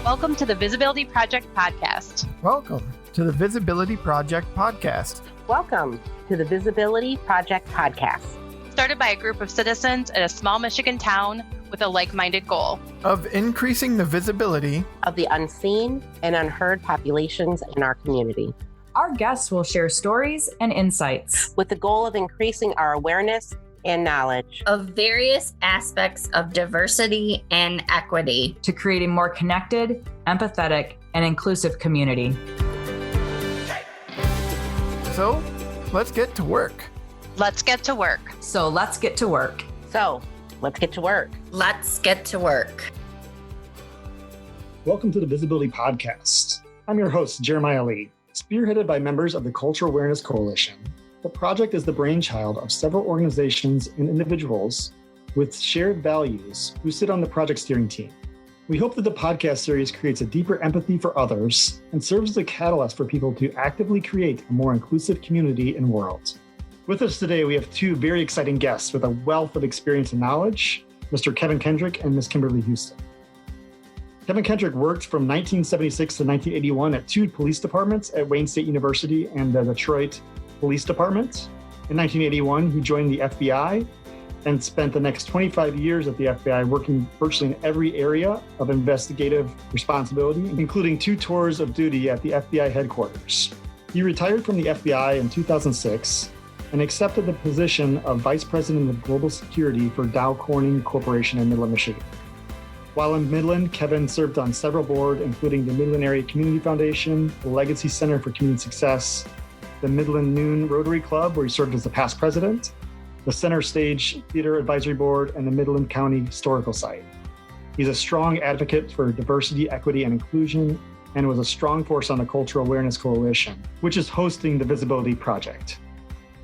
Welcome to the Visibility Project podcast. Welcome to the Visibility Project podcast. Welcome to the Visibility Project podcast. Started by a group of citizens in a small Michigan town with a like-minded goal of increasing the visibility of the unseen and unheard populations in our community. Our guests will share stories and insights with the goal of increasing our awareness and knowledge of various aspects of diversity and equity to create a more connected, empathetic, and inclusive community. So, let's get to work. Let's get to work. So let's get to work. So let's get to work. Let's get to work. Welcome to the Visibility Podcast. I'm your host, Jeremiah Lee, spearheaded by members of the Cultural Awareness Coalition. The project is the brainchild of several organizations and individuals with shared values who sit on the project steering team. We hope that the podcast series creates a deeper empathy for others and serves as a catalyst for people to actively create a more inclusive community and world. With us today, we have two very exciting guests with a wealth of experience and knowledge, Mr. Kevin Kendrick and Ms. Kimberly Houston. Kevin Kendrick worked from 1976 to 1981 at two police departments at Wayne State University and the Detroit Police Department. In 1981, he joined the FBI and spent the next 25 years at the FBI working virtually in every area of investigative responsibility, including 2 tours of duty at the FBI headquarters. He retired from the FBI in 2006 and accepted the position of Vice President of Global Security for Dow Corning Corporation in Midland, Michigan. While in Midland, Kevin served on several boards, including the Midland Area Community Foundation, the Legacy Center for Community Success, the Midland Noon Rotary Club, where he served as the past president, the Center Stage Theater Advisory Board, and the Midland County Historical Site. He's a strong advocate for diversity, equity, and inclusion, and was a strong force on the Cultural Awareness Coalition, which is hosting the Visibility Project.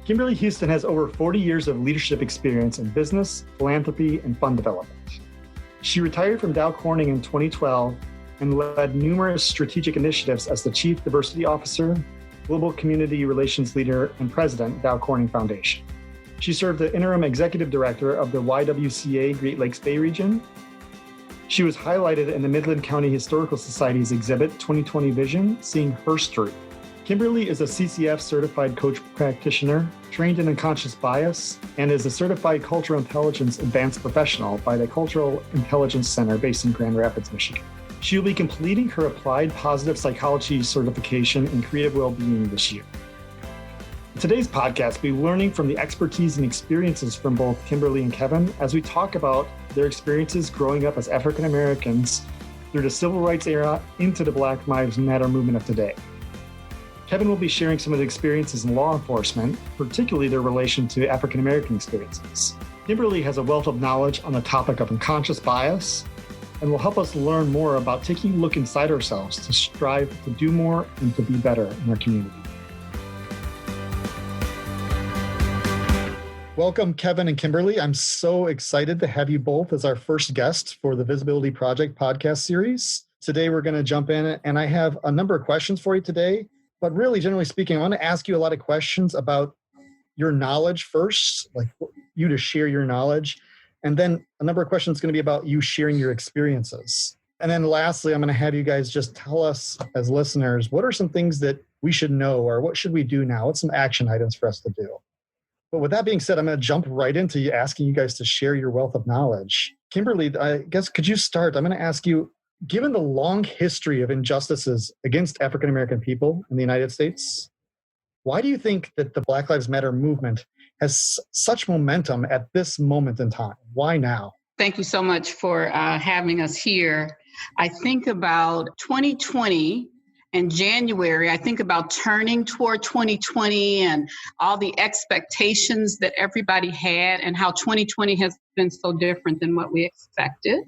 Kimberly Houston has over 40 years of leadership experience in business, philanthropy, and fund development. She retired from Dow Corning in 2012 and led numerous strategic initiatives as the Chief Diversity Officer, Global Community Relations Leader, and President, Dow Corning Foundation. She served as Interim Executive Director of the YWCA Great Lakes Bay Region. She was highlighted in the Midland County Historical Society's exhibit 2020 Vision, Seeing Her Story. Kimberly is a CCF certified coach practitioner, trained in unconscious bias, and is a certified cultural intelligence advanced professional by the Cultural Intelligence Center based in Grand Rapids, Michigan. She will be completing her applied positive psychology certification in creative well-being this year. In today's podcast, we'll be learning from the expertise and experiences from both Kimberly and Kevin as we talk about their experiences growing up as African Americans through the Civil Rights era into the Black Lives Matter movement of today. Kevin will be sharing some of the experiences in law enforcement, particularly their relation to African American experiences. Kimberly has a wealth of knowledge on the topic of unconscious bias and will help us learn more about taking a look inside ourselves to strive to do more and to be better in our community. Welcome, Kevin and Kimberly. I'm so excited to have you both as our first guests for the Visibility Project podcast series. Today, we're going to jump in, and I have a number of questions for you today. But really, generally speaking, I want to ask you a lot of questions about your knowledge first, like you to share your knowledge. And then a number of questions going to be about you sharing your experiences. And then lastly, I'm going to have you guys just tell us as listeners, what are some things that we should know, or what should we do now? What's some action items for us to do? But with that being said, I'm going to jump right into you asking you guys to share your wealth of knowledge. Kimberly, I guess, could you start? I'm going to ask you, given the long history of injustices against African American people in the United States, why do you think that the Black Lives Matter movement has such momentum at this moment in time? Why now? Thank you so much for having us here. I think about 2020 and January, I think about turning toward 2020 and all the expectations that everybody had and how 2020 has been so different than what we expected.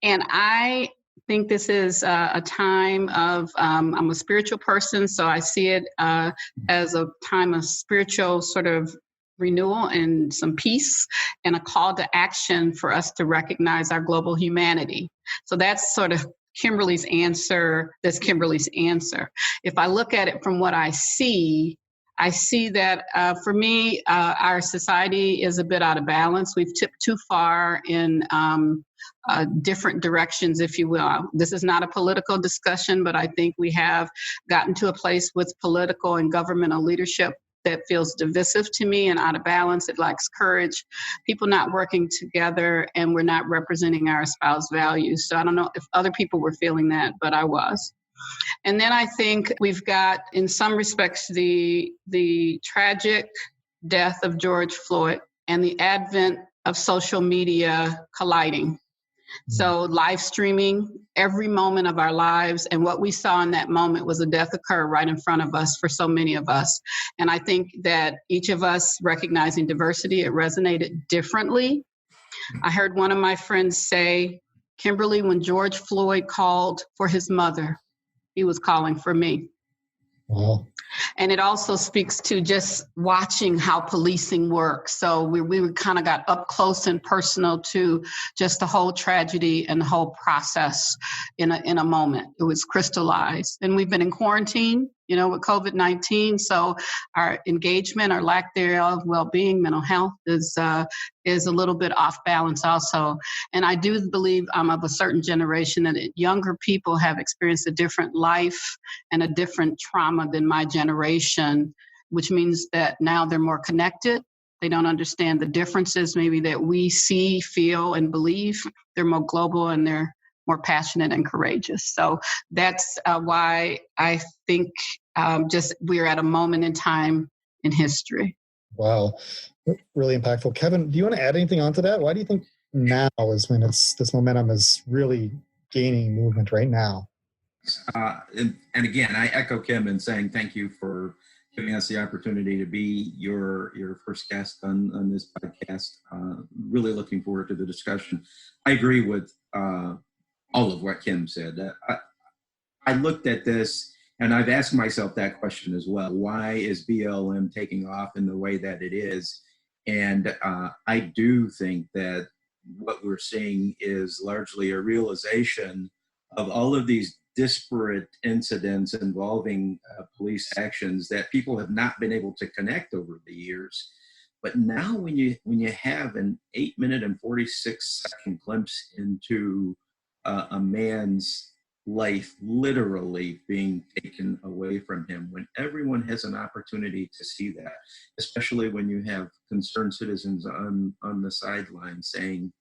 And I think this is a time of, I'm a spiritual person, so I see it as a time of spiritual sort of renewal and some peace and a call to action for us to recognize our global humanity. So that's sort of Kimberly's answer. That's Kimberly's answer. If I look at it from what I see, I see that for me, our society is a bit out of balance. We've tipped too far in different directions, if you will. This is not a political discussion, but I think we have gotten to a place with political and governmental leadership that feels divisive to me and out of balance. It lacks courage, people not working together, and we're not representing our espoused values. So I don't know if other people were feeling that, but I was. And then I think we've got, in some respects, the tragic death of George Floyd and the advent of social media colliding. So live streaming every moment of our lives. And what we saw in that moment was a death occur right in front of us for so many of us. And I think that each of us recognizing diversity, it resonated differently. I heard one of my friends say, Kimberly, when George Floyd called for his mother, he was calling for me. Wow. And it also speaks to just watching how policing works. So we kind of got up close and personal to just the whole tragedy and the whole process in a moment. It was crystallized. And we've been in quarantine, with COVID-19. So our engagement, our lack thereof, well-being, mental health is a little bit off balance also. And I do believe I'm of a certain generation that younger people have experienced a different life and a different trauma than my generation, which means that now they're more connected. They don't understand the differences maybe that we see, feel, and believe. They're more global and they're more passionate and courageous. So that's why I think just we're at a moment in time in history. Wow. Really impactful. Kevin, do you want to add anything onto that? Why do you think now is when this momentum is really gaining movement right now? And again, I echo Kim in saying thank you for giving us the opportunity to be your first guest on this podcast. Really looking forward to the discussion. I agree with all of what Kim said. I looked at this and I've asked myself that question as well. Why is BLM taking off in the way that it is? And I do think that what we're seeing is largely a realization of all of these disparate incidents involving police actions that people have not been able to connect over the years. But now when you have an 8-minute and 46-second glimpse into a man's life literally being taken away from him, when everyone has an opportunity to see that, especially when you have concerned citizens on the sidelines saying,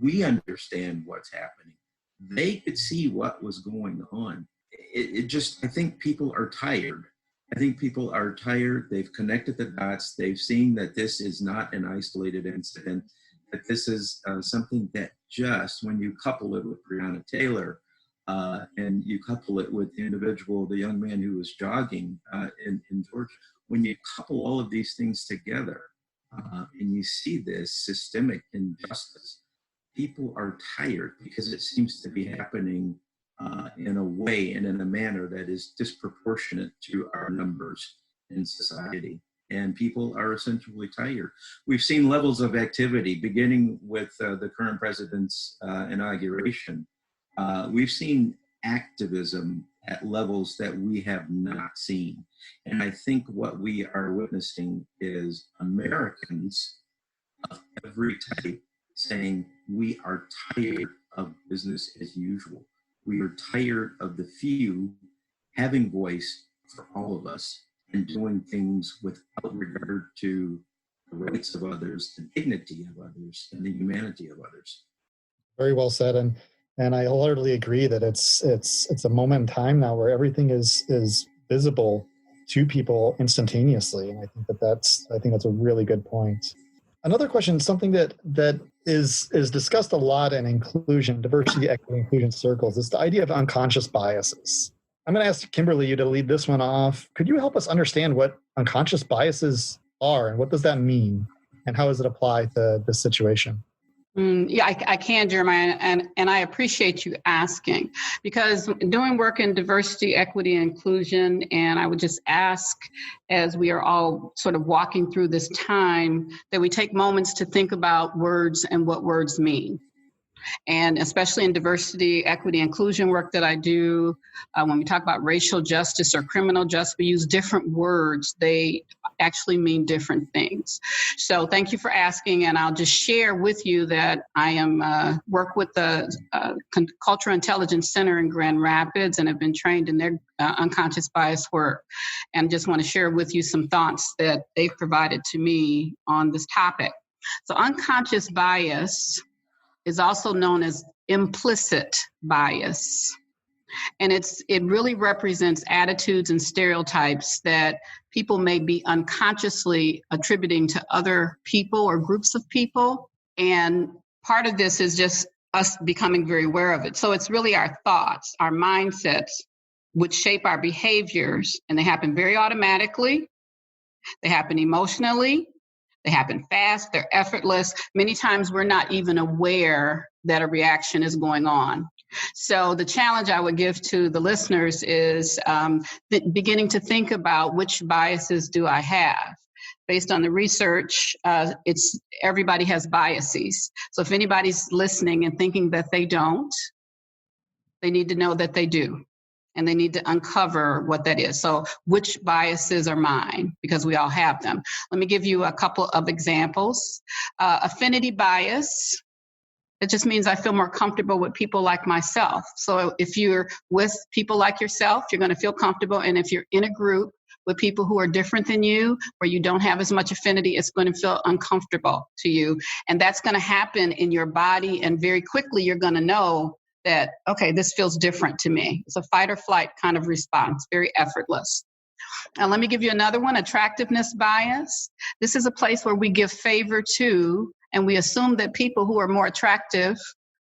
we understand what's happening. They could see what was going on. I think people are tired. I think people are tired. They've connected the dots. They've seen that this is not an isolated incident, that this is something that just, when you couple it with Breonna Taylor, and you couple it with the individual, the young man who was jogging in Georgia, when you couple all of these things together and you see this systemic injustice, people are tired because it seems to be happening in a way and in a manner that is disproportionate to our numbers in society. And people are essentially tired. We've seen levels of activity beginning with the current president's inauguration. We've seen activism at levels that we have not seen. And I think what we are witnessing is Americans of every type saying, we are tired of business as usual. We are tired of the few having voice for all of us and doing things without regard to the rights of others, the dignity of others, and the humanity of others. Very well said. And I wholeheartedly agree that it's a moment in time now where everything is visible to people instantaneously. And I think that's a really good point. Another question, something that is discussed a lot in inclusion, diversity, equity, inclusion circles, is the idea of unconscious biases. I'm going to ask Kimberly, you to lead this one off. Could you help us understand what unconscious biases are and what does that mean? And how does it apply to this situation? Yeah, I can, Jeremiah, and I appreciate you asking, because doing work in diversity, equity, and inclusion, and I would just ask, as we are all sort of walking through this time, that we take moments to think about words and what words mean. And especially in diversity, equity, inclusion work that I do, when we talk about racial justice or criminal justice, we use different words. They actually mean different things. So thank you for asking. And I'll just share with you that I am work with the Cultural Intelligence Center in Grand Rapids and have been trained in their unconscious bias work. And just want to share with you some thoughts that they've provided to me on this topic. So unconscious bias is also known as implicit bias. And it really represents attitudes and stereotypes that people may be unconsciously attributing to other people or groups of people. And part of this is just us becoming very aware of it. So it's really our thoughts, our mindsets, which shape our behaviors, and they happen very automatically. They happen emotionally. They happen fast, they're effortless. Many times we're not even aware that a reaction is going on. So the challenge I would give to the listeners is beginning to think about which biases do I have. Based on the research, it's everybody has biases. So if anybody's listening and thinking that they don't, they need to know that they do. And they need to uncover what that is. So which biases are mine? Because we all have them. Let me give you a couple of examples. Affinity bias, it just means I feel more comfortable with people like myself. So if you're with people like yourself, you're going to feel comfortable. And if you're in a group with people who are different than you, where you don't have as much affinity, it's going to feel uncomfortable to you. And that's going to happen in your body. And very quickly, you're going to know that, okay, this feels different to me. It's a fight or flight kind of response, very effortless. Now, let me give you another one, attractiveness bias. This is a place where we give favor to, and we assume that people who are more attractive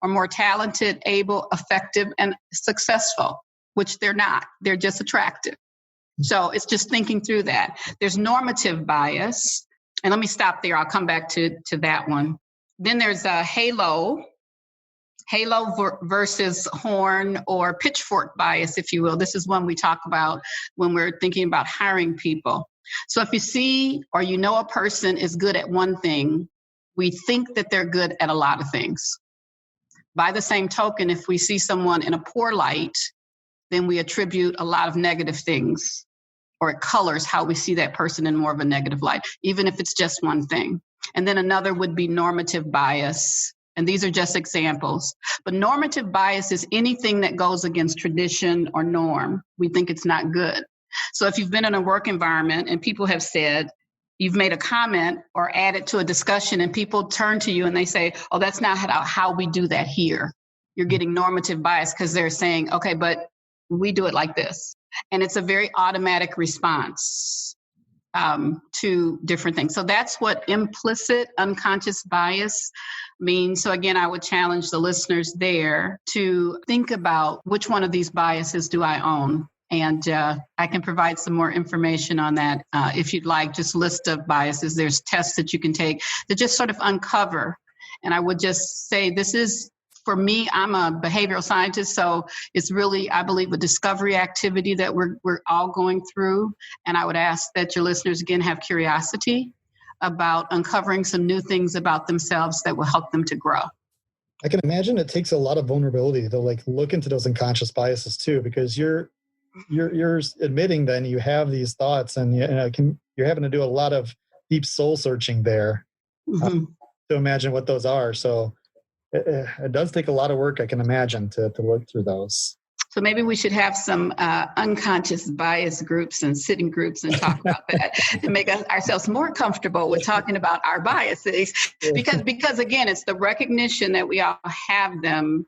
are more talented, able, effective, and successful, which they're not. They're just attractive. So it's just thinking through that. There's normative bias. And let me stop there. I'll come back to that one. Then there's a halo versus horn or pitchfork bias, if you will. This is one we talk about when we're thinking about hiring people. So if you see or you know a person is good at one thing, we think that they're good at a lot of things. By the same token, if we see someone in a poor light, then we attribute a lot of negative things, or it colors how we see that person in more of a negative light, even if it's just one thing. And then another would be normative bias. And these are just examples. But normative bias is anything that goes against tradition or norm. We think it's not good. So if you've been in a work environment and people have said, you've made a comment or added to a discussion and people turn to you and they say, oh, that's not how we do that here. You're getting normative bias because they're saying, okay, but we do it like this. And it's a very automatic response to different things. So that's what implicit unconscious bias means. So again, I would challenge the listeners there to think about which one of these biases do I own? And I can provide some more information on that if you'd like, just list of biases. There's tests that you can take that just sort of uncover. And I would just say this is, for me, I'm a behavioral scientist, so it's really, I believe, a discovery activity that we're all going through. And I would ask that your listeners, again, have curiosity about uncovering some new things about themselves that will help them to grow. I can imagine it takes a lot of vulnerability to look into those unconscious biases too, because you're admitting then you have these thoughts and you're having to do a lot of deep soul searching there to imagine what those are. So it does take a lot of work, I can imagine, to look through those. So maybe we should have some unconscious bias groups and sitting groups and talk about that to make ourselves more comfortable with talking about our biases. Because again, it's the recognition that we all have them.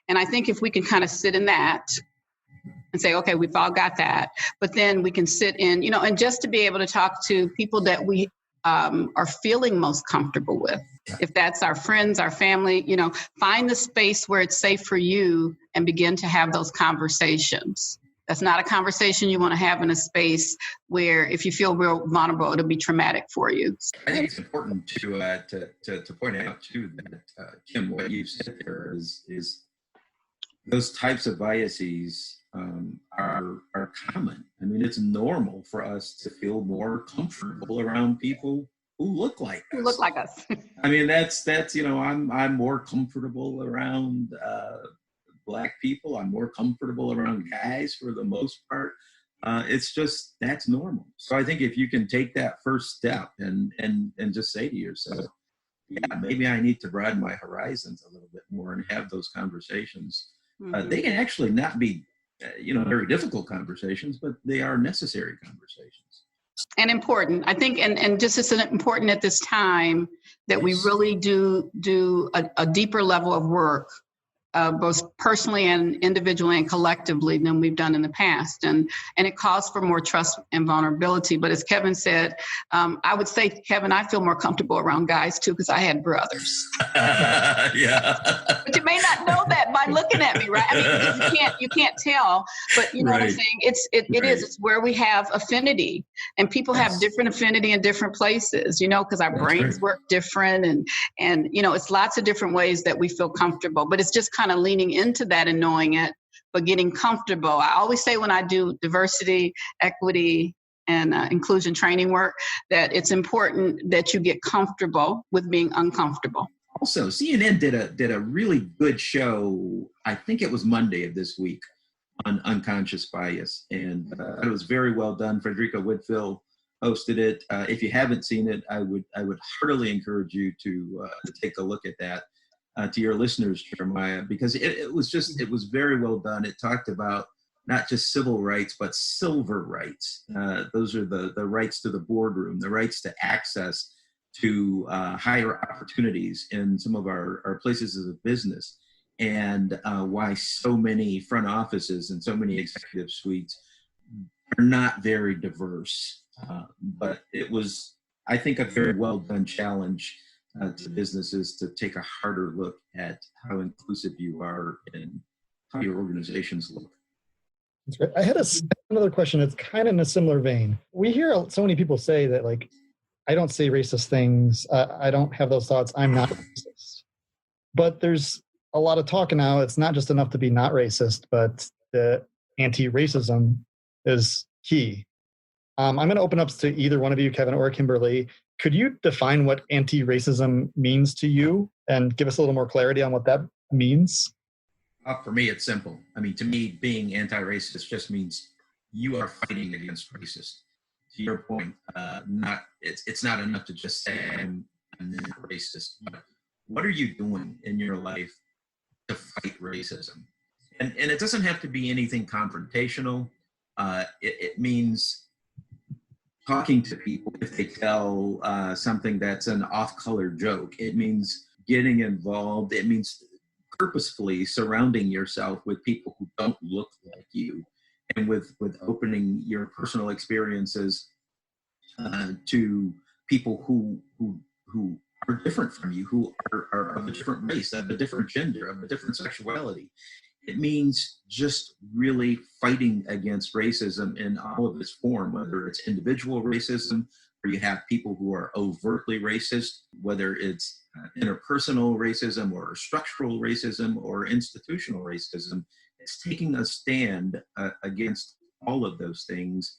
And I think if we can kind of sit in that and say, okay, we've all got that, but then we can sit in, and just to be able to talk to people that we are feeling most comfortable with. If that's our friends, our family, find the space where it's safe for you and begin to have those conversations. That's not a conversation you want to have in a space where if you feel real vulnerable, it'll be traumatic for you. I think it's important to point out too that Kim, what you said there is those types of biases are common. I mean, it's normal for us to feel more comfortable around people who look like us. Who look like us. I mean, that's I'm more comfortable around Black people. I'm more comfortable around guys for the most part. It's just, that's normal. So I think if you can take that first step and just say to yourself, yeah, maybe I need to broaden my horizons a little bit more and have those conversations. They can actually not be, very difficult conversations, but they are necessary conversations. And important, I think, and just as important at this time that we really do a deeper level of work, both personally and individually and collectively than we've done in the past. And it calls for more trust and vulnerability. But as Kevin said, I would say, Kevin, I feel more comfortable around guys too, because I had brothers. Yeah. But you may not know that by looking at me, right? I mean, because you can't tell, but you know what I'm saying? It's where we have affinity, and people have different affinity in different places, because our brains work different, and it's lots of different ways that we feel comfortable, but it's just kind of leaning into that and knowing it, but getting comfortable. I always say when I do diversity, equity, and inclusion training work, that it's important that you get comfortable with being uncomfortable. Also, CNN did a really good show, I think it was Monday of this week, on unconscious bias, and it was very well done. Frederica Woodfill hosted it. If you haven't seen it, I would heartily encourage you to take a look at that. To your listeners, Jeremiah, because it was very well done. It talked about not just civil rights, but silver rights. Those are the rights to the boardroom, the rights to access to higher opportunities in some of our places of business, and why so many front offices and so many executive suites are not very diverse. But it was, I think, a very well done challenge to businesses to take a harder look at how inclusive you are and how your organizations look. That's great. I had another question. It's kind of in a similar vein. We hear so many people say that, like, I don't say racist things. I don't have those thoughts. I'm not racist. But there's a lot of talk now. It's not just enough to be not racist, but the anti-racism is key. I'm going to open up to either one of you, Kevin or Kimberly. Could you define what anti-racism means to you and give us a little more clarity on what that means? For me, it's simple. I mean, to me, being anti-racist just means you are fighting against racist. To your point, it's not enough to just say I'm not racist, but what are you doing in your life to fight racism? And it doesn't have to be anything confrontational. It means talking to people if they tell something that's an off-color joke. It means getting involved. It means purposefully surrounding yourself with people who don't look like you, and with opening your personal experiences to people who are different from you, who are of a different race, of a different gender, of a different sexuality. It means just really fighting against racism in all of its form, whether it's individual racism, where you have people who are overtly racist, whether it's interpersonal racism or structural racism or institutional racism. It's taking a stand against all of those things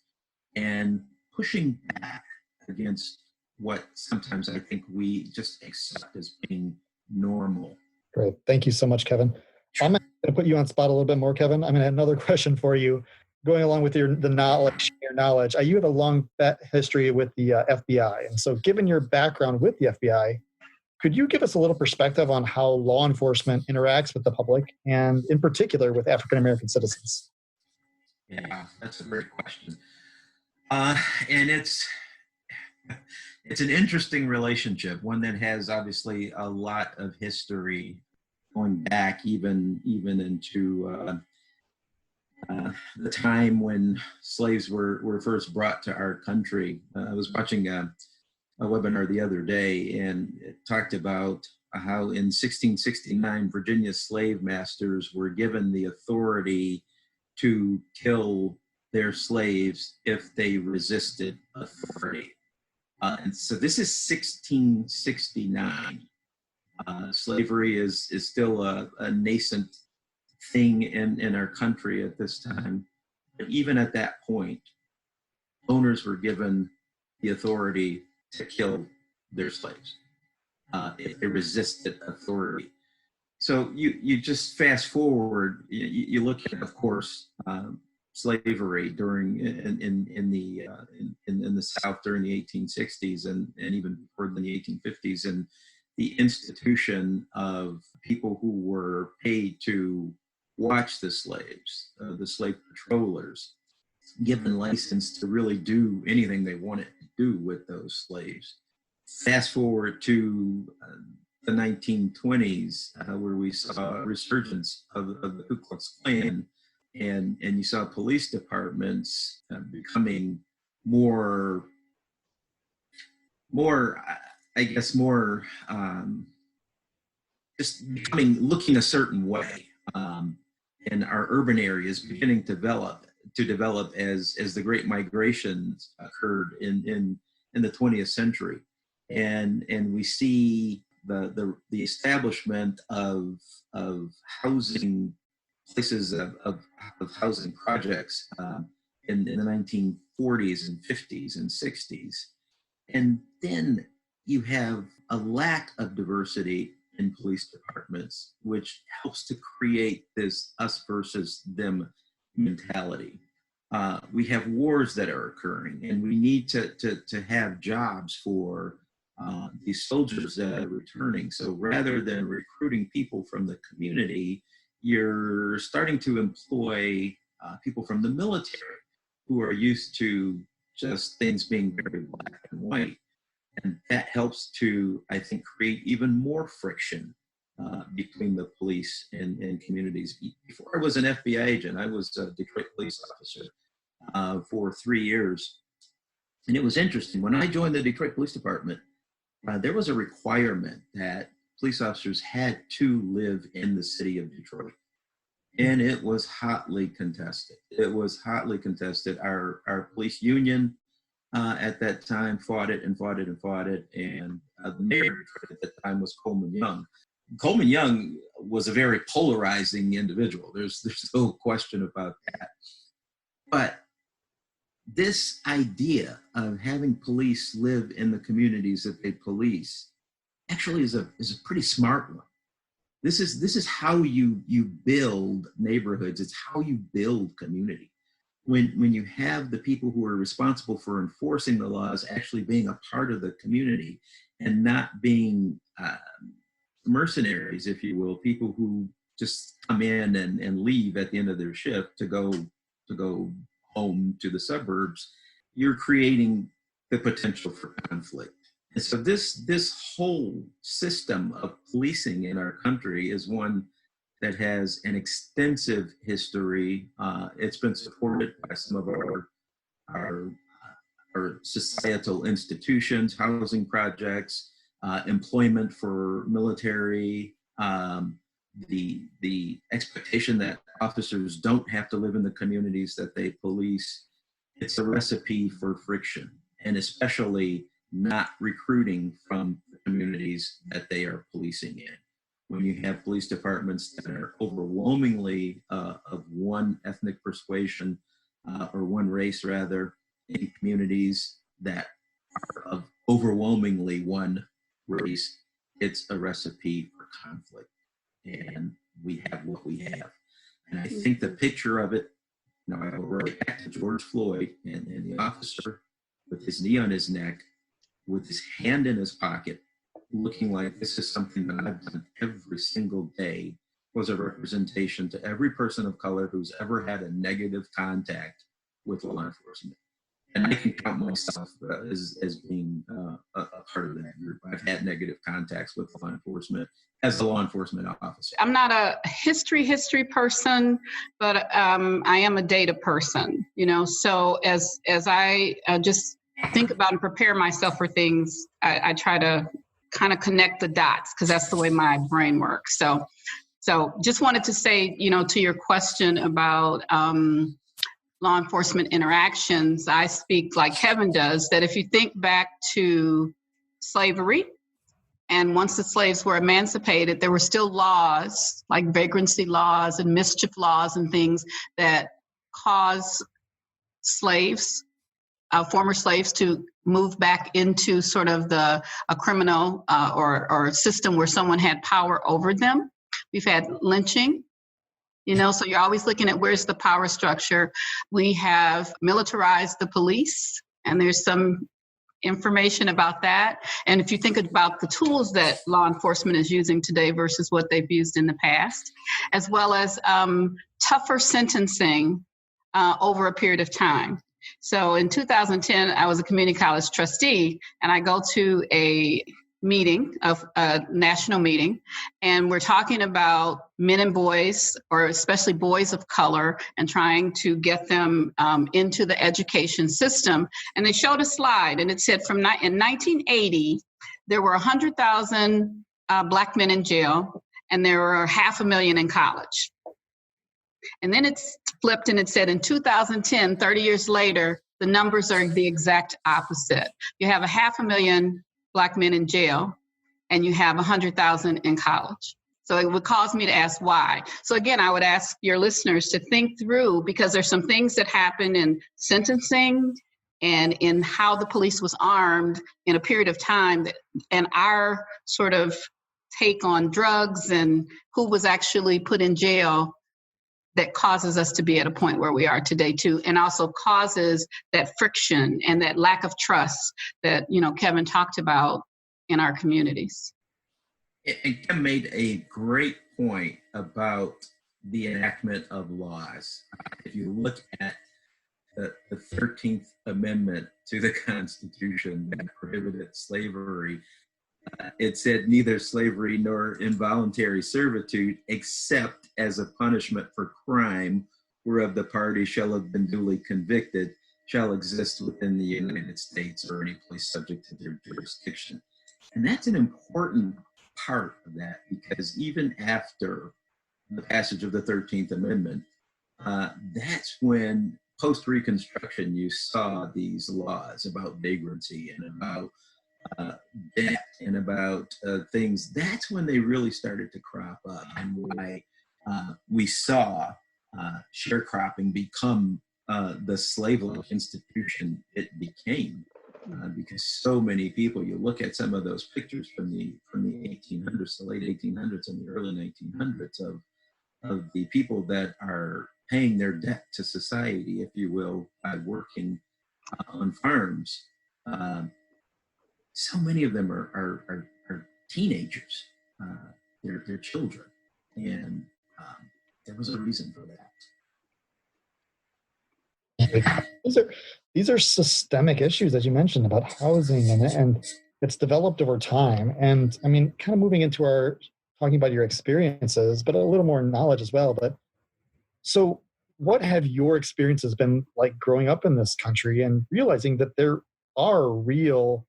and pushing back against what sometimes I think we just accept as being normal. Great. Thank you so much, Kevin. I'm going to put you on spot a little bit more, Kevin. I'm going to have another question for you. Going along with your knowledge, you have a long history with the FBI. And so given your background with the FBI, could you give us a little perspective on how law enforcement interacts with the public, and in particular with African-American citizens? Yeah, that's a great question. And it's an interesting relationship, one that has obviously a lot of history going back even into the time when slaves were first brought to our country. I was watching a webinar the other day, and it talked about how in 1669 Virginia slave masters were given the authority to kill their slaves if they resisted authority. And so this is 1669. Slavery is still a nascent thing in our country at this time. But even at that point, owners were given the authority to kill their slaves. It resisted authority. So you just fast forward. You look at, of course, slavery during in the South during the 1860s and even before the 1850s, and the institution of people who were paid to watch the slaves, the slave patrollers, given license to really do anything they wanted to do with those slaves. Fast forward to the 1920s, where we saw a resurgence of the Ku Klux Klan, and you saw police departments becoming more, I guess, more just becoming, looking a certain way, and our urban areas beginning to develop as the Great Migrations occurred in the 20th century, and we see the establishment of housing places of housing projects in the 1940s and 50s and 60s, and then you have a lack of diversity in police departments, which helps to create this us versus them mentality. We have wars that are occurring, and we need to have jobs for these soldiers that are returning. So rather than recruiting people from the community, you're starting to employ people from the military who are used to just things being very black and white. And that helps to, I think, create even more friction between the police and communities. Before I was an FBI agent, I was a Detroit police officer for 3 years. And it was interesting. When I joined the Detroit Police Department, there was a requirement that police officers had to live in the city of Detroit. And it was hotly contested. Our police union at that time fought it. And the mayor at that time was Coleman Young. Coleman Young was a very polarizing individual. There's no question about that. But this idea of having police live in the communities that they police actually is a pretty smart one. This is how you build neighborhoods. It's how you build community. When you have the people who are responsible for enforcing the laws actually being a part of the community and not being mercenaries, if you will, people who just come in and leave at the end of their shift to go home to the suburbs, you're creating the potential for conflict. And so this whole system of policing in our country is one that has an extensive history. It's been supported by some of our societal institutions, housing projects, employment for military, the expectation that officers don't have to live in the communities that they police. It's a recipe for friction, and especially not recruiting from the communities that they are policing in. When you have police departments that are overwhelmingly of one ethnic persuasion or one race rather, in communities that are of overwhelmingly one race, it's a recipe for conflict. And we have what we have. And I think the picture of it, I go right back to George Floyd and the officer with his knee on his neck, with his hand in his pocket, looking like this is something that I've done every single day, was a representation to every person of color who's ever had a negative contact with law enforcement. And I can count myself as being a part of that group. I've had negative contacts with law enforcement as a law enforcement officer. I'm not a history person, but I am a data person, so as I just think about and prepare myself for things, I try to kind of connect the dots because that's the way my brain works. So just wanted to say, to your question about law enforcement interactions, I speak like Kevin does, that if you think back to slavery, and once the slaves were emancipated, there were still laws like vagrancy laws and mischief laws and things that cause slaves former slaves to move back into sort of a criminal or a system where someone had power over them. We've had lynching, so you're always looking at where's the power structure. We have militarized the police, and there's some information about that. And if you think about the tools that law enforcement is using today versus what they've used in the past, as well as tougher sentencing over a period of time. So in 2010, I was a community college trustee, and I go to a national meeting, and we're talking about men and boys, or especially boys of color, and trying to get them into the education system. And they showed a slide, and it said in 1980, there were 100,000 Black men in jail, and there were 500,000 in college. And then it's flipped and it said in 2010, 30 years later, the numbers are the exact opposite. You have 500,000 Black men in jail, and you have 100,000 in college. So it would cause me to ask why. So again, I would ask your listeners to think through, because there's some things that happen in sentencing and in how the police was armed in a period of time, and our sort of take on drugs and who was actually put in jail, that causes us to be at a point where we are today too, and also causes that friction and that lack of trust that, Kevin talked about in our communities. And Kim made a great point about the enactment of laws. If you look at the 13th Amendment to the Constitution that prohibited slavery, it said neither slavery nor involuntary servitude, except as a punishment for crime whereof the party shall have been duly convicted, shall exist within the United States or any place subject to their jurisdiction. And that's an important part of that, because even after the passage of the 13th Amendment, that's when post-Reconstruction you saw these laws about vagrancy and about debt and about things. That's when they really started to crop up, and why we saw sharecropping become the slave-like institution it became, because so many people, you look at some of those pictures from the 1800s, the late 1800s and the early 1900s of the people that are paying their debt to society, if you will, by working on farms. So many of them are teenagers. They're children, and there was a reason for that. These are systemic issues, as you mentioned, about housing, and it's developed over time. And I mean, kind of moving into talking about your experiences, but a little more knowledge as well. But so what have your experiences been like growing up in this country and realizing that there are real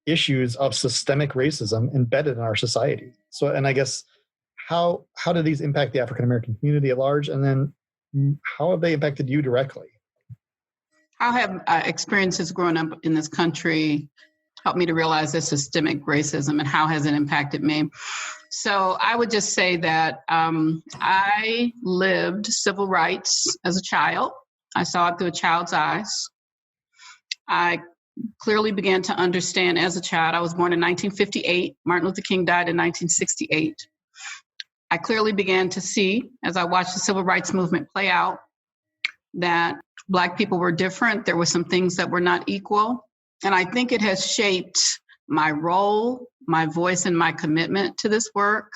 issues of systemic racism embedded in our society? So, and I guess how do these impact the African American community at large, and then how have they impacted you directly? How have experiences growing up in this country helped me to realize the systemic racism, and how has it impacted me? So I would just say that I lived civil rights as a child. I saw it through a child's eyes. I clearly began to understand as a child. I was born in 1958. Martin Luther King died in 1968. I clearly began to see, as I watched the civil rights movement play out, that Black people were different. There were some things that were not equal. And I think it has shaped my role, my voice, and my commitment to this work.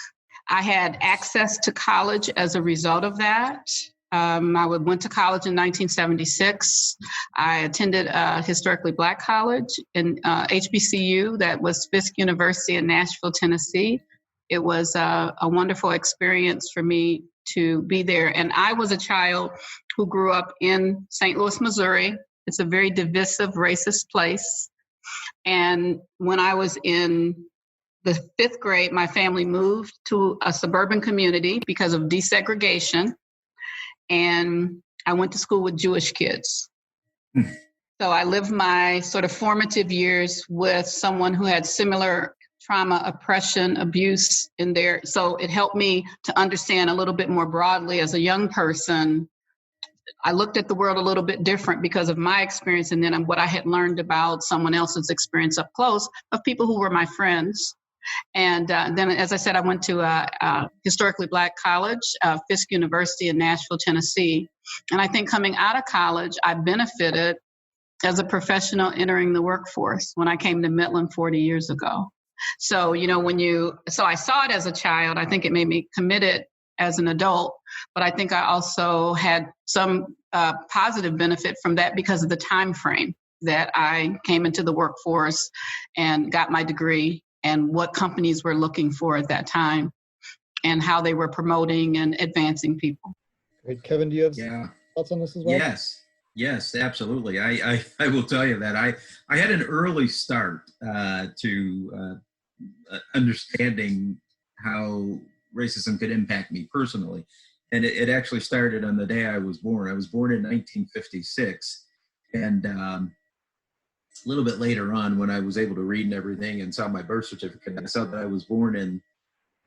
I had access to college as a result of that. I went to college in 1976. I attended a historically Black college in HBCU, that was Fisk University in Nashville, Tennessee. It was a wonderful experience for me to be there. And I was a child who grew up in St. Louis, Missouri. It's a very divisive, racist place. And when I was in the 5th grade, my family moved to a suburban community because of desegregation. And I went to school with Jewish kids. So I lived my sort of formative years with someone who had similar trauma, oppression, abuse in there. So it helped me to understand a little bit more broadly as a young person I looked at the world a little bit different because of my experience and then what I had learned about someone else's experience up close of people who were my friends. And then, as I said, I went to a historically Black college, Fisk University in Nashville, Tennessee. And I think coming out of college, I benefited as a professional entering the workforce when I came to Midland 40 years ago. So, so I saw it as a child. I think it made me committed as an adult, but I think I also had some positive benefit from that because of the time frame that I came into the workforce and got my degree and what companies were looking for at that time and how they were promoting and advancing people. Great. Kevin, do you have thoughts on this as well? Yes, absolutely. I will tell you that I had an early start to understanding how racism could impact me personally. And it actually started on the day I was born. I was born in 1956. And a little bit later on, when I was able to read and everything and saw my birth certificate, I saw that I was born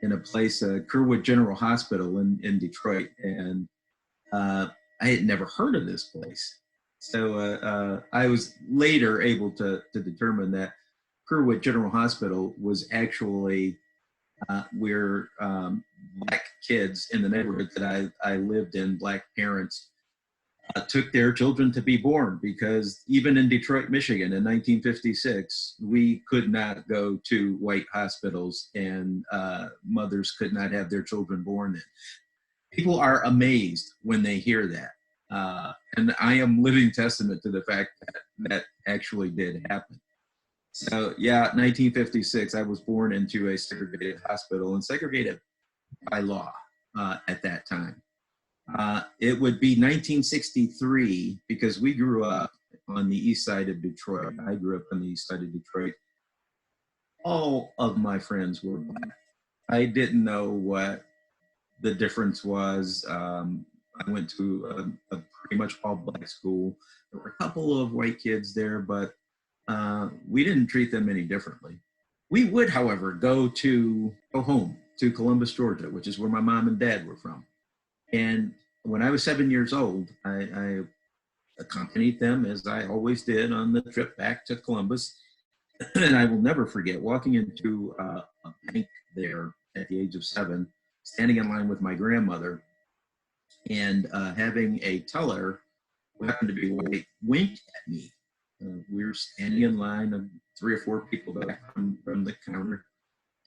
in a place, Kerwood General Hospital in Detroit. And I had never heard of this place. So I was later able to determine that Kerwood General Hospital was actually where Black kids in the neighborhood that I lived in, Black parents, took their children to be born, because even in Detroit, Michigan in 1956, we could not go to white hospitals and mothers could not have their children born in. People are amazed when they hear that. And I am living testament to the fact that actually did happen. So 1956, I was born into a segregated hospital, and segregated by law at that time. It would be 1963, because we grew up on the east side of Detroit. I grew up on the east side of Detroit. All of my friends were Black. I didn't know what the difference was. I went to a pretty much all Black school. There were a couple of white kids there, but we didn't treat them any differently. We would, however, go home to Columbus, Georgia, which is where my mom and dad were from. And when I was 7 years old, I accompanied them, as I always did, on the trip back to Columbus. And I will never forget walking into a bank there at the age of 7, standing in line with my grandmother, and having a teller who happened to be white wink at me. We were standing in line of 3 or 4 people back from the counter,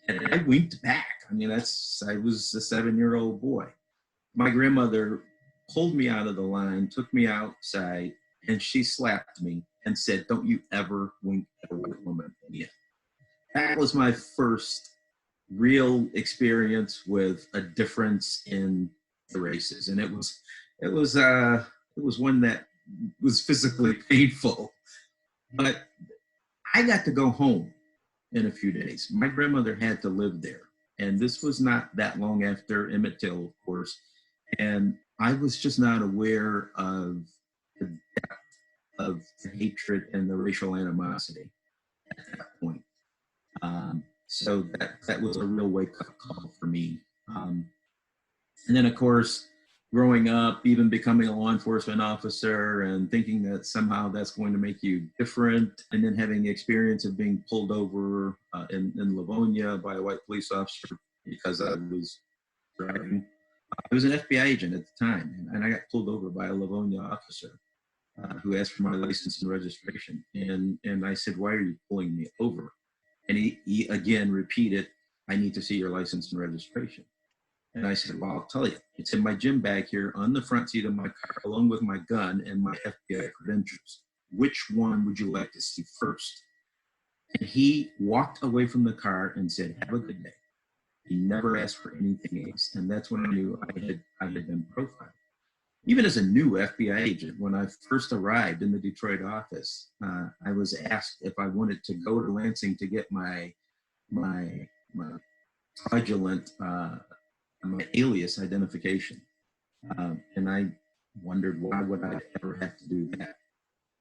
and I winked back. I mean, I was a 7-year-old boy. My grandmother pulled me out of the line, took me outside, and she slapped me and said, "Don't you ever wink at a white woman again." That was my first real experience with a difference in the races, and it was one that was physically painful. But I got to go home in a few days. My grandmother had to live there, and this was not that long after Emmett Till, of course. And I was just not aware of the depth of the hatred and the racial animosity at that point. So that was a real wake-up call for me. And then, of course, growing up, even becoming a law enforcement officer and thinking that somehow that's going to make you different, and then having the experience of being pulled over in Livonia by a white police officer because I was driving. I was an FBI agent at the time, and I got pulled over by a Livonia officer who asked for my license and registration. And I said, "Why are you pulling me over?" And he again repeated, "I need to see your license and registration." And I said, "Well, I'll tell you. It's in my gym bag here on the front seat of my car, along with my gun and my FBI credentials. Which one would you like to see first?" And he walked away from the car and said, "Have a good day." He never asked for anything else. And that's when I knew I had been profiled. Even as a new FBI agent, when I first arrived in the Detroit office, I was asked if I wanted to go to Lansing to get my fraudulent, my alias identification. And I wondered, why would I ever have to do that?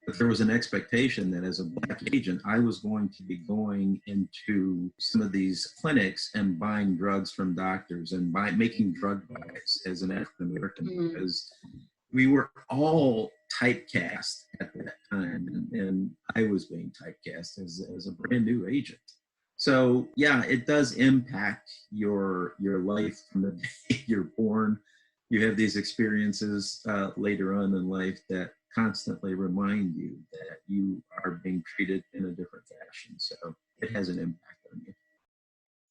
But there was an expectation that as a Black agent, I was going to be going into some of these clinics and buying drugs from doctors and making drug buys as an African American, because we were all typecast at that time, and I was being typecast as a brand new agent. So yeah, it does impact your life from the day you're born. You have these experiences later on in life that constantly remind you that you are being treated in a different fashion. So it has an impact on you.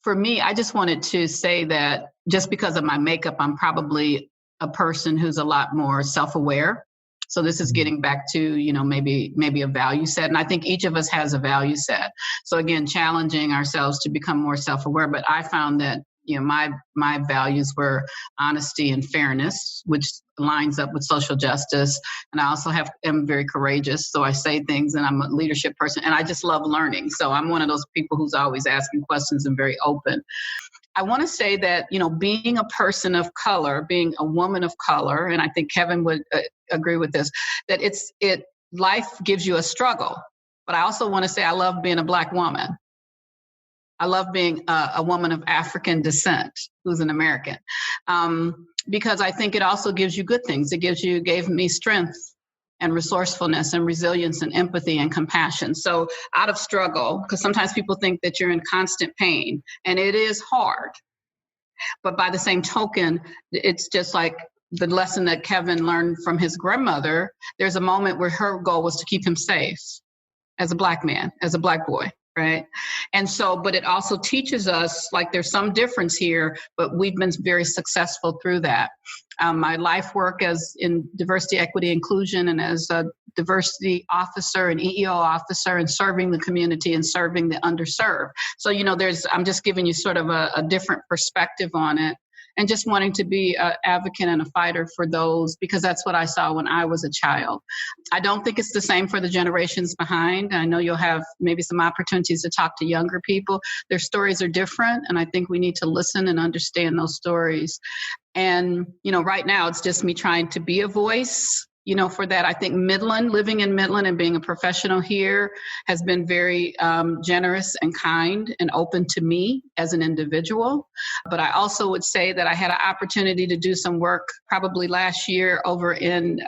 For me, I just wanted to say that just because of my makeup, I'm probably a person who's a lot more self-aware. So this is getting back to, maybe a value set. And I think each of us has a value set. So again, challenging ourselves to become more self-aware. But I found that, my values were honesty and fairness, which lines up with social justice. And I also am very courageous. So I say things, and I'm a leadership person, and I just love learning. So I'm one of those people who's always asking questions and very open. I want to say that, being a person of color, being a woman of color, and I think Kevin would agree with this, that life gives you a struggle. But I also want to say I love being a Black woman. I love being a woman of African descent who's an American, because I think it also gives you good things. It gave me strength and resourcefulness and resilience and empathy and compassion. So out of struggle, because sometimes people think that you're in constant pain, and it is hard. But by the same token, it's just like the lesson that Kevin learned from his grandmother. There's a moment where her goal was to keep him safe as a Black man, as a Black boy. Right. And so, but it also teaches us, like, there's some difference here, but we've been very successful through that. My life work as in diversity, equity, inclusion, and as a diversity officer and EEO officer, and serving the community and serving the underserved. So, I'm just giving you sort of a different perspective on it. And just wanting to be an advocate and a fighter for those, because that's what I saw when I was a child. I don't think it's the same for the generations behind. I know you'll have maybe some opportunities to talk to younger people. Their stories are different, and I think we need to listen and understand those stories. And, right now it's just me trying to be a voice. For that, I think living in Midland and being a professional here has been very generous and kind and open to me as an individual. But I also would say that I had an opportunity to do some work probably last year over in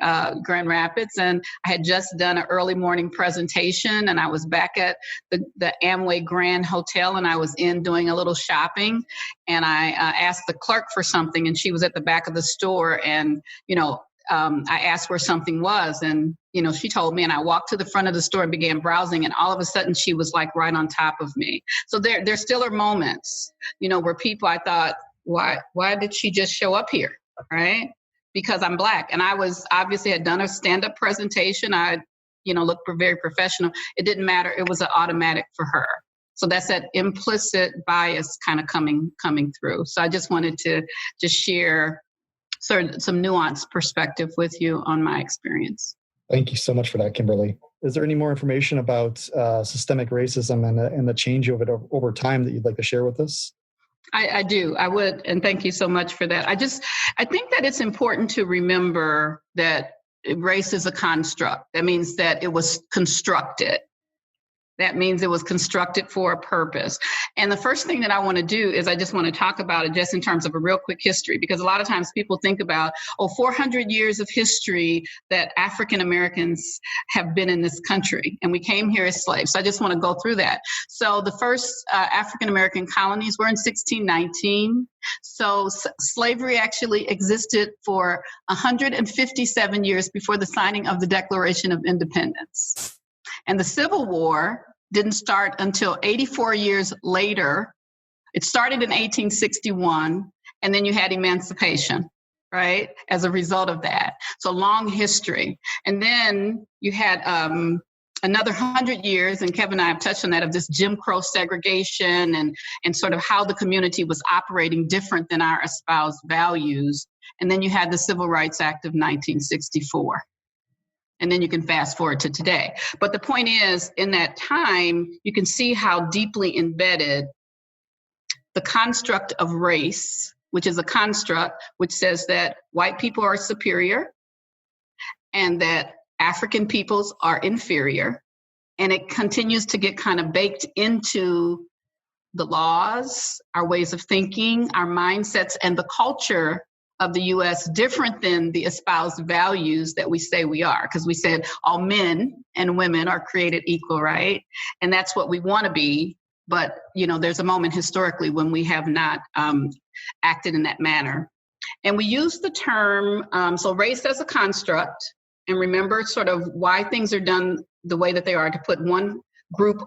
Grand Rapids, and I had just done an early morning presentation, and I was back at the Amway Grand Hotel, and I was in doing a little shopping, and I asked the clerk for something, and she was at the back of the store, and I asked where something was, and, she told me, and I walked to the front of the store and began browsing, and all of a sudden she was like right on top of me. So there still are moments, where people, I thought, why did she just show up here? Right? Because I'm Black. And I had done a stand-up presentation. I, looked very professional. It didn't matter. It was an automatic for her. So that's that implicit bias kind of coming through. So I just wanted to just share some nuanced perspective with you on my experience. Thank you so much for that, Kimberly. Is there any more information about systemic racism and the change of it over time that you'd like to share with us? I do. I would. And thank you so much for that. I think that it's important to remember that race is a construct. That means that it was constructed. That means it was constructed for a purpose. And the first thing that I want to do is I just want to talk about it just in terms of a real quick history, because a lot of times people think about, 400 years of history that African Americans have been in this country, and we came here as slaves. So I just want to go through that. So the first African American colonies were in 1619. So slavery actually existed for 157 years before the signing of the Declaration of Independence. And the Civil War didn't start until 84 years later. It started in 1861, and then you had emancipation, right, as a result of that. So long history. And then you had another 100 years, and Kevin and I have touched on that, of this Jim Crow segregation and sort of how the community was operating different than our espoused values. And then you had the Civil Rights Act of 1964. And then you can fast forward to today. But the point is, in that time, you can see how deeply embedded the construct of race, which is a construct which says that white people are superior and that African peoples are inferior. And it continues to get kind of baked into the laws, our ways of thinking, our mindsets, and the culture of the U.S. different than the espoused values that we say we are, because we said all men and women are created equal, right? And that's what we want to be. But, there's a moment historically when we have not acted in that manner. And we use the term, so race as a construct, and remember sort of why things are done the way that they are, to put one group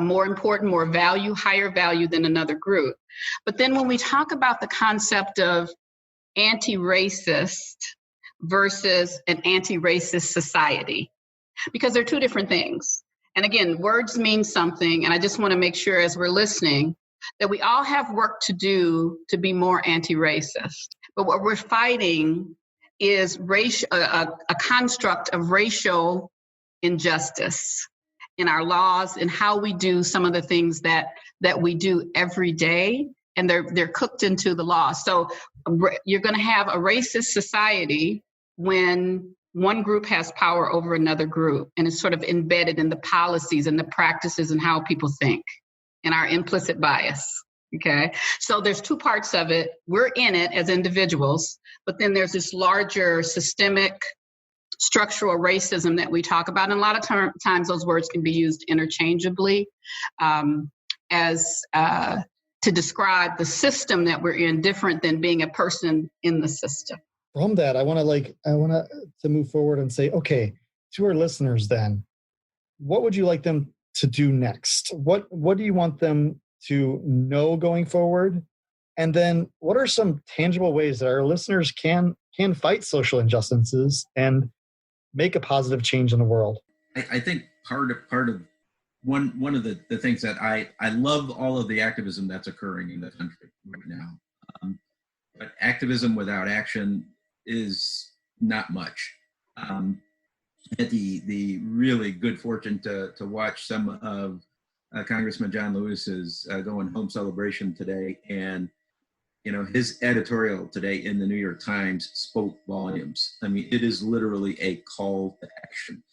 more important, more value, higher value than another group. But then when we talk about the concept of anti-racist versus an anti-racist society, because they're two different things. And again, words mean something. And I just want to make sure as we're listening that we all have work to do to be more anti-racist. But what we're fighting is a construct of racial injustice in our laws and how we do some of the things that we do every day. And they're cooked into the law. So you're going to have a racist society when one group has power over another group, and it's sort of embedded in the policies and the practices and how people think and our implicit bias. Okay. So there's two parts of it. We're in it as individuals, but then there's this larger systemic structural racism that we talk about. And a lot of times those words can be used interchangeably to describe the system that we're in, different than being a person in the system. From that, I want to move forward and say, okay, to our listeners then, what would you like them to do next? What do you want them to know going forward? And then what are some tangible ways that our listeners can fight social injustices and make a positive change in the world? I think part of one of the things that I love all of the activism that's occurring in the country right now. But activism without action is not much. I had the really good fortune to watch some of Congressman John Lewis's going home celebration today, and his editorial today in the New York Times spoke volumes. I mean, it is literally a call to action.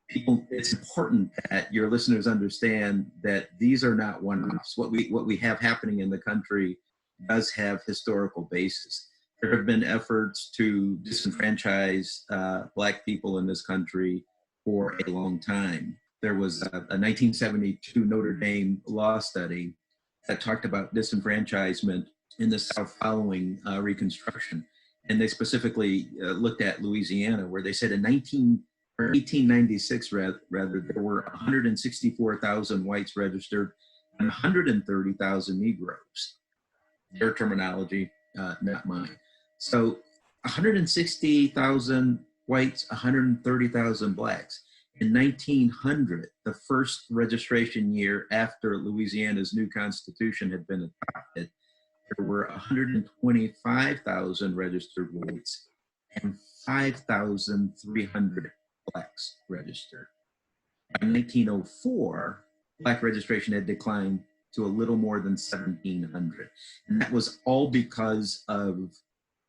People, it's important that your listeners understand that these are not one-offs. What we have happening in the country does have historical basis. There have been efforts to disenfranchise Black people in this country for a long time. There was a 1972 Notre Dame law study that talked about disenfranchisement in the South following Reconstruction. And they specifically looked at Louisiana, where they said in 1896, rather, there were 164,000 whites registered and 130,000 Negroes. Their terminology, not mine. So 160,000 whites, 130,000 Blacks. In 1900, the first registration year after Louisiana's new constitution had been adopted, there were 125,000 registered whites and 5,300 Blacks registered. By 1904, Black registration had declined to a little more than 1,700. And that was all because of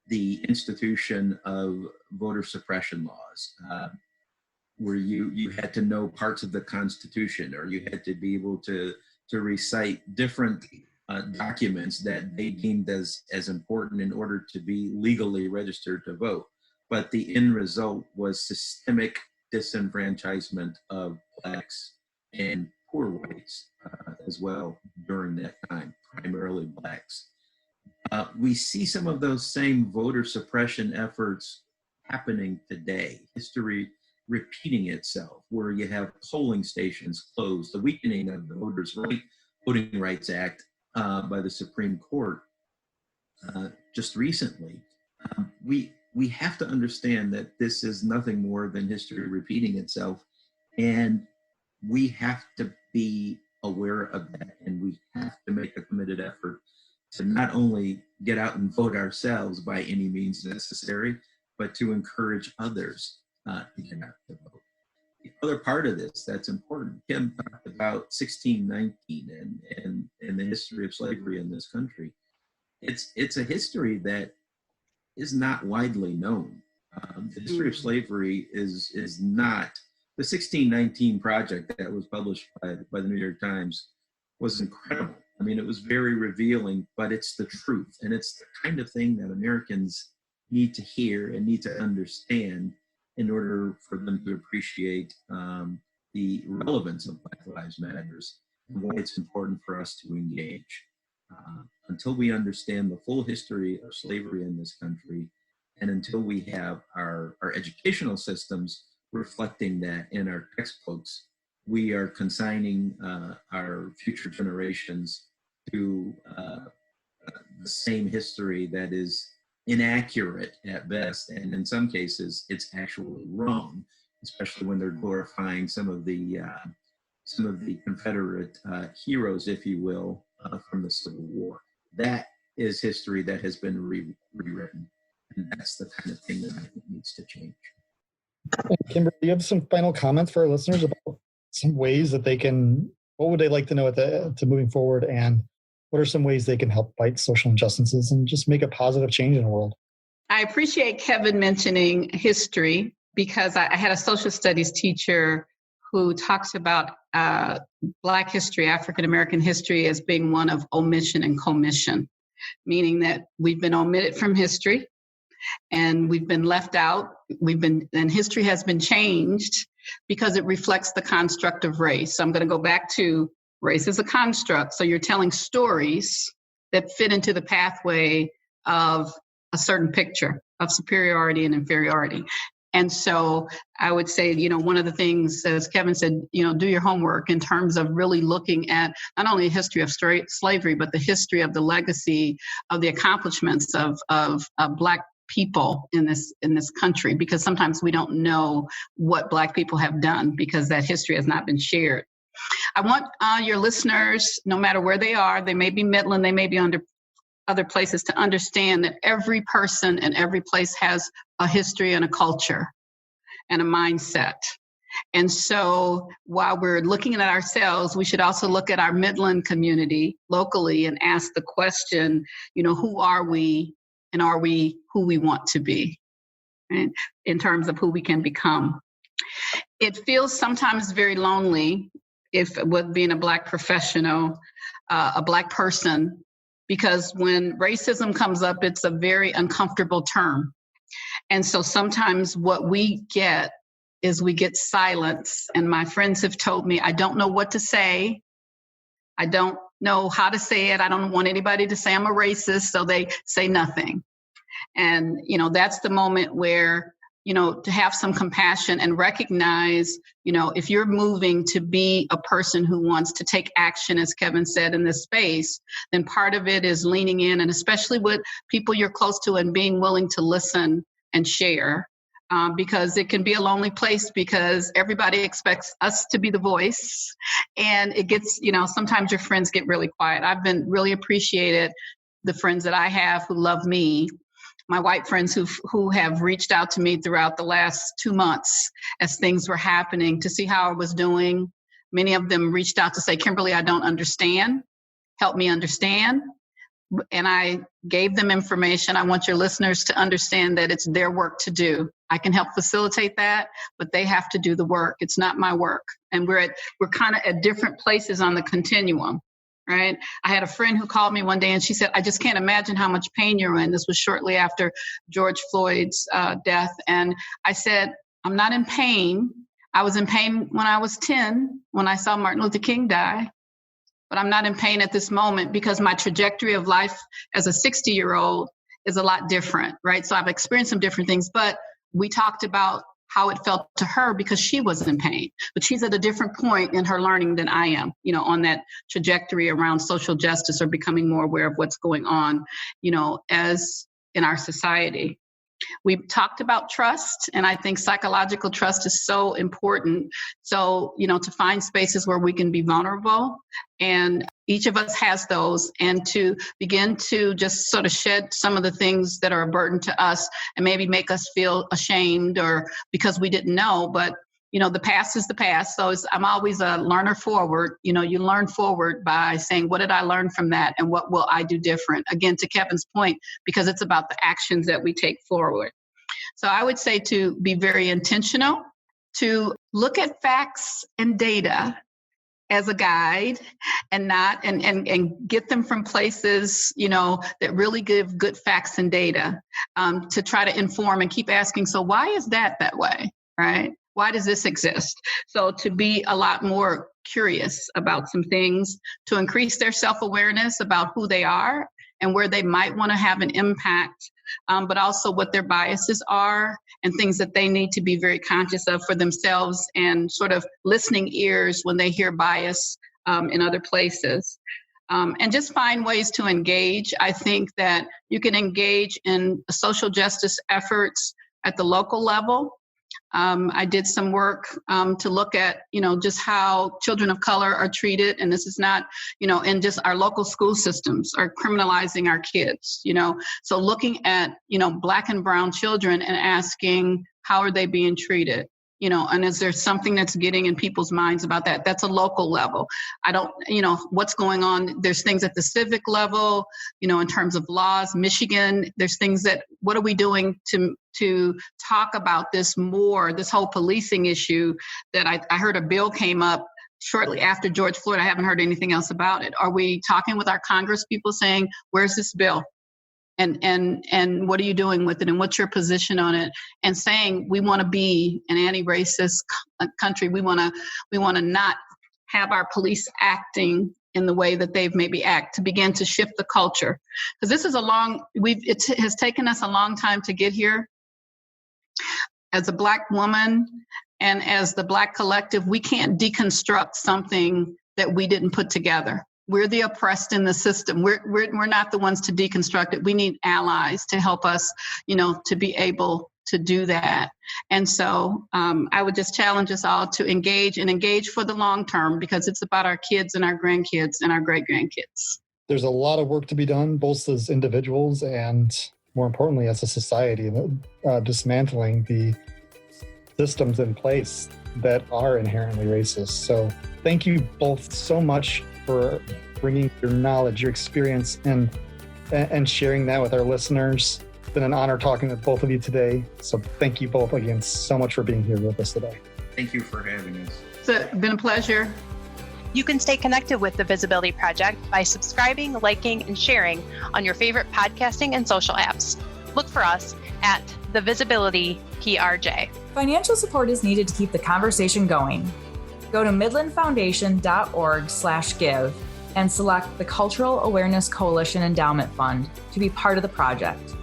the institution of voter suppression laws, where you had to know parts of the Constitution, or you had to be able to recite different documents that they deemed as important in order to be legally registered to vote. But the end result was systemic disenfranchisement of Blacks and poor whites as well during that time, primarily Blacks. We see some of those same voter suppression efforts happening today. History repeating itself, where you have polling stations closed, the weakening of the Voting Rights Act by the Supreme Court just recently. We have to understand that this is nothing more than history repeating itself, and we have to be aware of that, and we have to make a committed effort to not only get out and vote ourselves by any means necessary, but to encourage others to get out to vote. The other part of this that's important, Kim talked about 1619 and the history of slavery in this country. It's a history that is not widely known. The history of slavery is not. The 1619 project that was published by the New York Times was incredible. I mean, it was very revealing, but it's the truth. And it's the kind of thing that Americans need to hear and need to understand in order for them to appreciate the relevance of Black Lives Matters and why it's important for us to engage. Until we understand the full history of slavery in this country, and until we have our educational systems reflecting that in our textbooks, we are consigning our future generations to the same history that is inaccurate at best, and in some cases, it's actually wrong, especially when they're glorifying some of the Confederate heroes, if you will, from the Civil War. That is history that has been rewritten, and that's the kind of thing that I think needs to change. Kimberly, do you have some final comments for our listeners about some ways that they can, what would they like to know to moving forward, and what are some ways they can help fight social injustices and just make a positive change in the world? I appreciate Kevin mentioning history, because I had a social studies teacher who talks about Black history, African American history, as being one of omission and commission, meaning that we've been omitted from history and we've been left out. And history has been changed because it reflects the construct of race. So I'm going to go back to race as a construct. So you're telling stories that fit into the pathway of a certain picture of superiority and inferiority. And so I would say, one of the things, as Kevin said, do your homework in terms of really looking at not only the history of slavery, but the history of the legacy of the accomplishments of Black people in this country, because sometimes we don't know what Black people have done because that history has not been shared. I want your listeners, no matter where they are, they may be Midland, they may be under other places, to understand that every person and every place has a history and a culture and a mindset. And so while we're looking at ourselves, we should also look at our Midland community locally and ask the question, who are we, and are we who we want to be, right? In terms of who we can become. It feels sometimes very lonely with being a Black professional, a Black person, because when racism comes up, it's a very uncomfortable term. And so sometimes what we get is we get silence. And my friends have told me, I don't know what to say. I don't know how to say it. I don't want anybody to say I'm a racist, so they say nothing. And, that's the moment where, to have some compassion and recognize, if you're moving to be a person who wants to take action, as Kevin said, in this space, then part of it is leaning in, and especially with people you're close to, and being willing to listen and share, because it can be a lonely place because everybody expects us to be the voice. And it gets, sometimes your friends get really quiet. I've been really appreciated the friends that I have who love me, my white friends who have reached out to me throughout the last 2 months as things were happening to see how I was doing. Many of them reached out to say, Kimberly, I don't understand. Help me understand. And I gave them information. I want your listeners to understand that it's their work to do. I can help facilitate that, but they have to do the work. It's not my work. And we're kind of at different places on the continuum. Right. I had a friend who called me one day and she said, I just can't imagine how much pain you're in. This was shortly after George Floyd's death. And I said, I'm not in pain. I was in pain when I was 10, when I saw Martin Luther King die. But I'm not in pain at this moment because my trajectory of life as a 60-year-old is a lot different. Right. So I've experienced some different things. But we talked about how it felt to her because she was in pain, but she's at a different point in her learning than I am, on that trajectory around social justice or becoming more aware of what's going on, as in our society. We talked about trust, and I think psychological trust is so important. So, to find spaces where we can be vulnerable, and each of us has those, and to begin to just sort of shed some of the things that are a burden to us and maybe make us feel ashamed or because we didn't know. But, the past is the past. So I'm always a learner forward. You learn forward by saying, what did I learn from that? And what will I do different? Again, to Kevin's point, because it's about the actions that we take forward. So I would say to be very intentional, to look at facts and data as a guide and not and get them from places, that really give good facts and data, to try to inform and keep asking, so why is that way, right? Why does this exist? So to be a lot more curious about some things, to increase their self-awareness about who they are and where they might want to have an impact, but also what their biases are and things that they need to be very conscious of for themselves, and sort of listening ears when they hear bias in other places. And just find ways to engage. I think that you can engage in social justice efforts at the local level. I did some work to look at, just how children of color are treated. And this is not, in just our local school systems are criminalizing our kids, So looking at, Black and brown children and asking, how are they being treated? And is there something that's getting in people's minds about that? That's a local level. I don't, what's going on. There's things at the civic level, in terms of laws. Michigan, there's things that, what are we doing to talk about this more, this whole policing issue that I heard a bill came up shortly after George Floyd. I haven't heard anything else about it. Are we talking with our Congress people saying, where's this bill? And what are you doing with it? And what's your position on it? And saying we want to be an anti-racist country. We want to not have our police acting in the way that they've maybe act, to begin to shift the culture. Because this is it has taken us a long time to get here. As a Black woman and as the Black collective, we can't deconstruct something that we didn't put together. We're the oppressed in the system. We're not the ones to deconstruct it. We need allies to help us, to be able to do that. And so I would just challenge us all to engage for the long term, because it's about our kids and our grandkids and our great-grandkids. There's a lot of work to be done, both as individuals and, more importantly, as a society, dismantling the systems in place that are inherently racist. So thank you both so much for bringing your knowledge, your experience, and sharing that with our listeners. It's been an honor talking with both of you today. So thank you both again so much for being here with us today. Thank you for having us. It's been a pleasure. You can stay connected with the Visibility Project by subscribing, liking, and sharing on your favorite podcasting and social apps. Look for us at the Visibility PRJ. Financial support is needed to keep the conversation going. Go to midlandfoundation.org/give and select the Cultural Awareness Coalition Endowment Fund to be part of the project.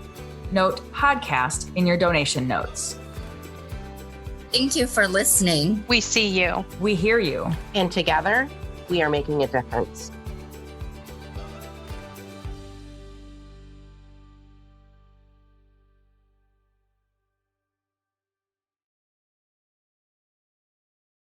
Note podcast in your donation notes. Thank you for listening. We see you. We hear you. And together, we are making a difference.